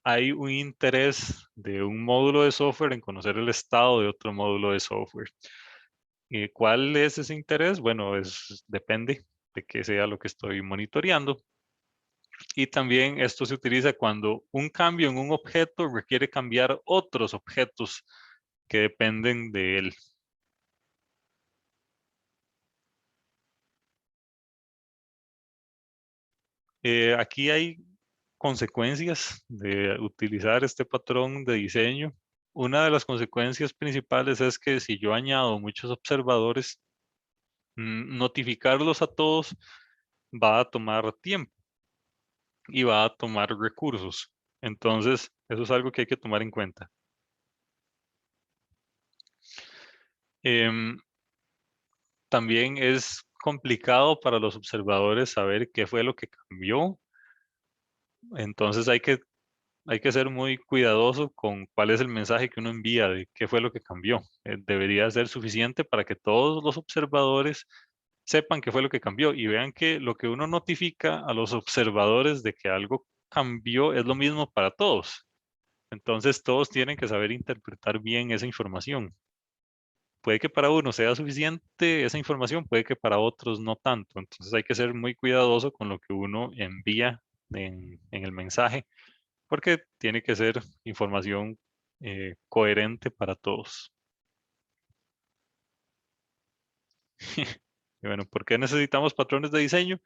[SPEAKER 1] hay un interés de un módulo de software en conocer el estado de otro módulo de software. ¿Cuál es ese interés? Bueno, depende de qué sea lo que estoy monitoreando. Y también esto se utiliza cuando un cambio en un objeto requiere cambiar otros objetos que dependen de él. Aquí hay consecuencias de utilizar este patrón de diseño. Una de las consecuencias principales es que si yo añado muchos observadores, notificarlos a todos va a tomar tiempo y va a tomar recursos. Entonces, eso es algo que hay que tomar en cuenta. También es complicado para los observadores saber qué fue lo que cambió. Entonces hay que ser muy cuidadoso con cuál es el mensaje que uno envía de qué fue lo que cambió. Debería ser suficiente para que todos los observadores sepan qué fue lo que cambió y vean que lo que uno notifica a los observadores de que algo cambió es lo mismo para todos. Entonces todos tienen que saber interpretar bien esa información. Puede que para uno sea suficiente esa información, puede que para otros no tanto. Entonces hay que ser muy cuidadoso con lo que uno envía en el mensaje, porque tiene que ser información coherente para todos. Y bueno, ¿por qué necesitamos patrones de diseño?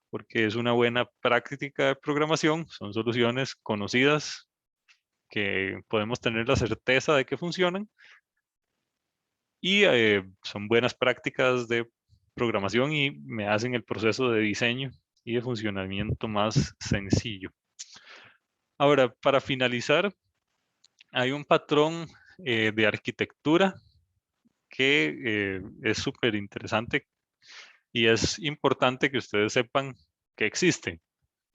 [SPEAKER 1] Porque es una buena práctica de programación, son soluciones conocidas que podemos tener la certeza de que funcionan y son buenas prácticas de programación y me hacen el proceso de diseño y de funcionamiento más sencillo. Ahora, para finalizar, hay un patrón de arquitectura que es súper interesante y es importante que ustedes sepan que existe,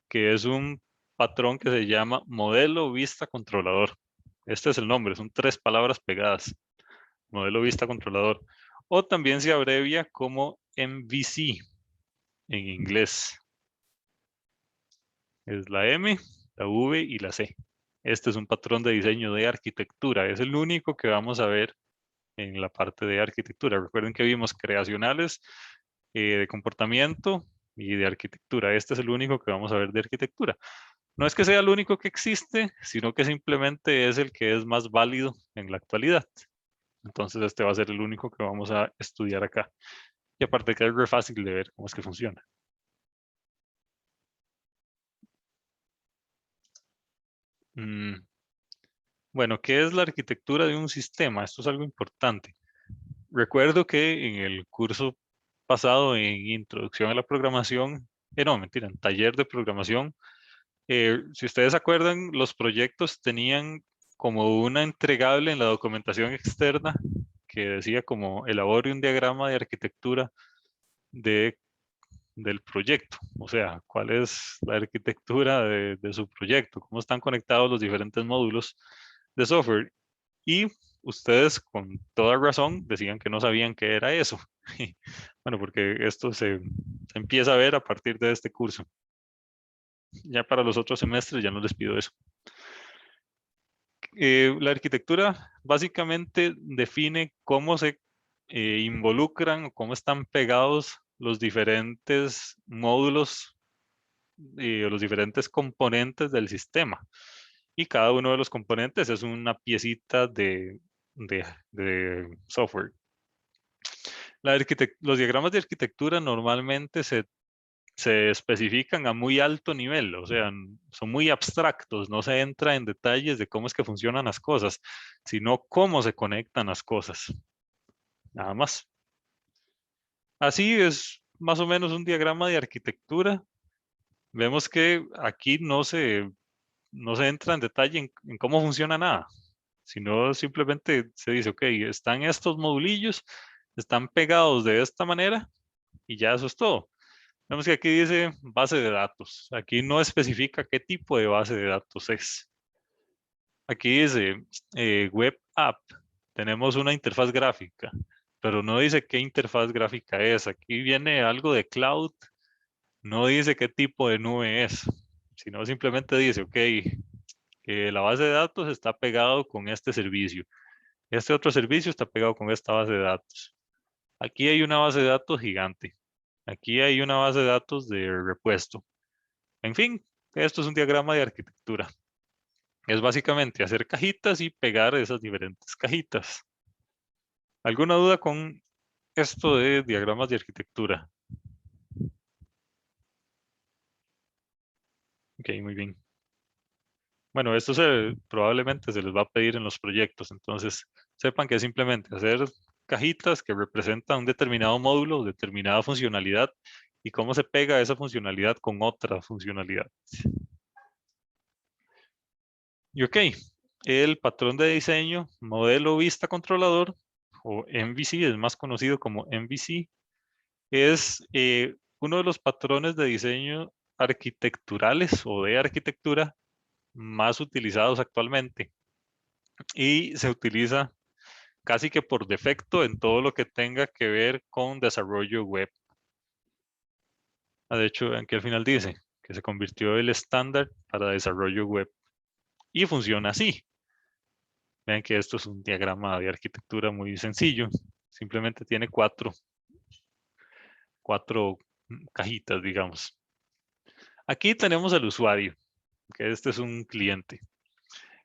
[SPEAKER 1] que es un patrón que se llama modelo vista controlador. Este es el nombre, son 3 palabras pegadas. Modelo vista controlador. O también se abrevia como MVC en inglés. Es la M, la V y la C. Este es un patrón de diseño de arquitectura. Es el único que vamos a ver en la parte de arquitectura. Recuerden que vimos creacionales, de comportamiento y de arquitectura. Este es el único que vamos a ver de arquitectura. No es que sea el único que existe, sino que simplemente es el que es más válido en la actualidad. Entonces este va a ser el único que vamos a estudiar acá. Y aparte que es re fácil de ver cómo es que funciona. Bueno, ¿qué es la arquitectura de un sistema? Esto es algo importante. Recuerdo que en el curso pasado en Introducción a la Programación, no, mentira, en Taller de Programación, Si ustedes se acuerdan, los proyectos tenían como una entregable en la documentación externa que decía como elabore un diagrama de arquitectura del proyecto. O sea, cuál es la arquitectura de su proyecto, cómo están conectados los diferentes módulos de software. Y ustedes con toda razón decían que no sabían qué era eso. Bueno, porque esto se empieza a ver a partir de este curso. Ya para los otros semestres ya no les pido eso. La arquitectura básicamente define cómo se involucran o cómo están pegados los diferentes módulos o los diferentes componentes del sistema. Y cada uno de los componentes es una piecita de software. Los diagramas de arquitectura normalmente se especifican a muy alto nivel, o sea, son muy abstractos, no se entra en detalles de cómo es que funcionan las cosas, sino cómo se conectan las cosas. Nada más. Así es más o menos un diagrama de arquitectura. Vemos que aquí no se entra en detalle en cómo funciona nada, sino simplemente se dice, ok, están estos modulillos, están pegados de esta manera y ya eso es todo. Vemos que aquí dice base de datos. Aquí no especifica qué tipo de base de datos es. Aquí dice web app. Tenemos una interfaz gráfica, pero no dice qué interfaz gráfica es. Aquí viene algo de cloud. No dice qué tipo de nube es, sino simplemente dice, ok, la base de datos está pegado con este servicio. Este otro servicio está pegado con esta base de datos. Aquí hay una base de datos gigante. Aquí hay una base de datos de repuesto. En fin, esto es un diagrama de arquitectura. Es básicamente hacer cajitas y pegar esas diferentes cajitas. ¿Alguna duda con esto de diagramas de arquitectura? Ok, muy bien. Bueno, esto probablemente se les va a pedir en los proyectos, entonces sepan que es simplemente hacer cajitas que representan un determinado módulo, determinada funcionalidad y cómo se pega esa funcionalidad con otra funcionalidad. Y ok, el patrón de diseño, modelo vista controlador, o MVC, es más conocido como MVC, es uno de los patrones de diseño arquitecturales o de arquitectura más utilizados actualmente. Y se utiliza casi que por defecto en todo lo que tenga que ver con desarrollo web. De hecho, aquí al final dice que se convirtió el estándar para desarrollo web. Y funciona así. Vean que esto es un diagrama de arquitectura muy sencillo. Simplemente tiene cuatro cajitas, digamos. Aquí tenemos al usuario, que este es un cliente.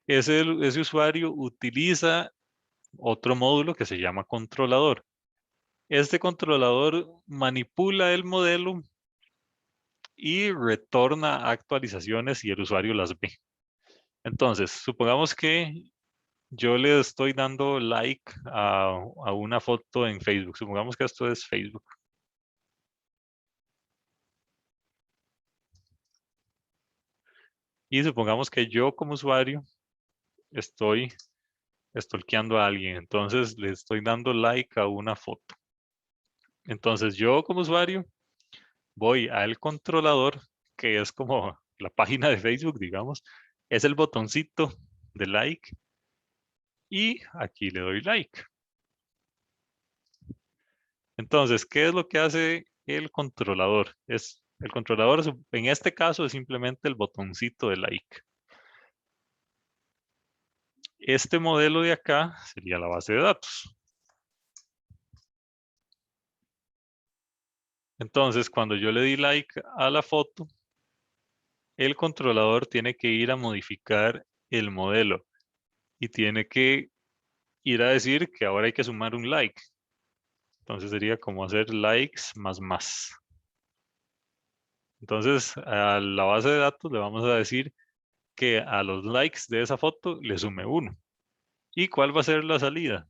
[SPEAKER 1] Ese usuario utiliza otro módulo que se llama controlador. Este controlador manipula el modelo y retorna actualizaciones y el usuario las ve. Entonces, supongamos que yo le estoy dando like a una foto en Facebook. Supongamos que esto es Facebook. Y supongamos que yo como usuario estoy stalkeando a alguien. Entonces le estoy dando like a una foto. Entonces yo como usuario voy al controlador, que es como la página de Facebook, digamos. Es el botoncito de like. Y aquí le doy like. Entonces, ¿qué es lo que hace el controlador? El controlador en este caso es simplemente el botoncito de like. Este modelo de acá sería la base de datos. Entonces, cuando yo le di like a la foto, el controlador tiene que ir a modificar el modelo y tiene que ir a decir que ahora hay que sumar un like. Entonces sería como hacer likes más más. Entonces, a la base de datos le vamos a decir que a los likes de esa foto le sume 1. ¿Y cuál va a ser la salida?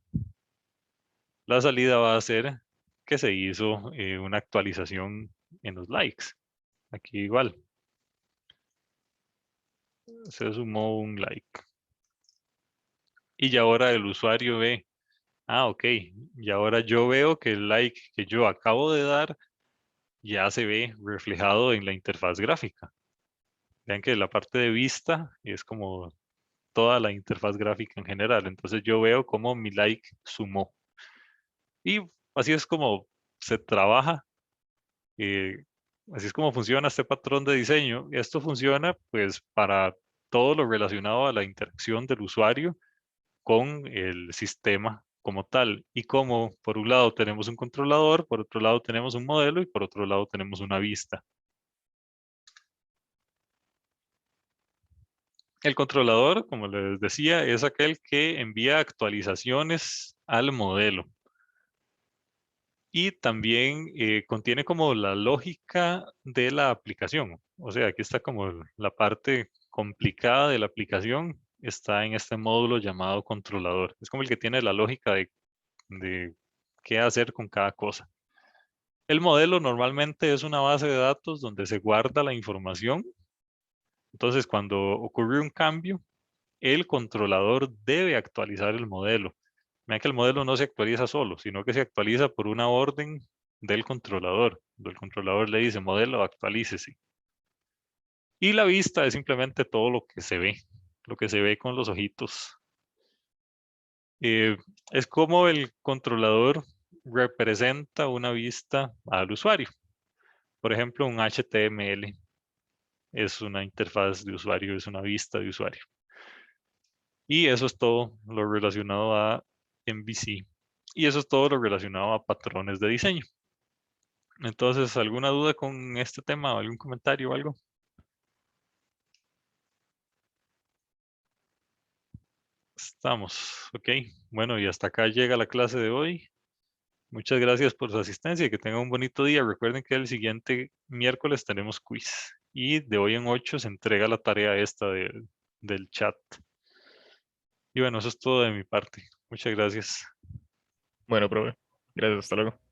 [SPEAKER 1] La salida va a ser que se hizo una actualización en los likes. Aquí igual. se sumó un like. Y ya ahora el usuario ve, ok, y ahora yo veo que el like que yo acabo de dar ya se ve reflejado en la interfaz gráfica. Vean que la parte de vista es como toda la interfaz gráfica en general. Entonces yo veo cómo mi like sumó. Y así es como se trabaja. Así es como funciona este patrón de diseño. Esto funciona pues para todo lo relacionado a la interacción del usuario con el sistema como tal. Y como por un lado tenemos un controlador, por otro lado tenemos un modelo y por otro lado tenemos una vista. El controlador, como les decía, es aquel que envía actualizaciones al modelo. Y también contiene como la lógica de la aplicación. O sea, aquí está como la parte complicada de la aplicación. Está en este módulo llamado controlador. Es como el que tiene la lógica de qué hacer con cada cosa. El modelo normalmente es una base de datos donde se guarda la información. Entonces, cuando ocurre un cambio, el controlador debe actualizar el modelo. Vean que el modelo no se actualiza solo, sino que se actualiza por una orden del controlador. El controlador le dice, modelo, actualícese. Y la vista es simplemente todo lo que se ve con los ojitos. Es como el controlador representa una vista al usuario. Por ejemplo, un HTML es una interfaz de usuario, es una vista de usuario. Y eso es todo lo relacionado a MVC. Y eso es todo lo relacionado a patrones de diseño. Entonces, ¿alguna duda con este tema o algún comentario o algo? Estamos, ok. Bueno, y hasta acá llega la clase de hoy. Muchas gracias por su asistencia y que tengan un bonito día. Recuerden que el siguiente miércoles tenemos quiz. Y de hoy en 8 se entrega la tarea esta del chat. Y bueno, eso es todo de mi parte. Muchas gracias.
[SPEAKER 7] Bueno, profe. Gracias, hasta luego.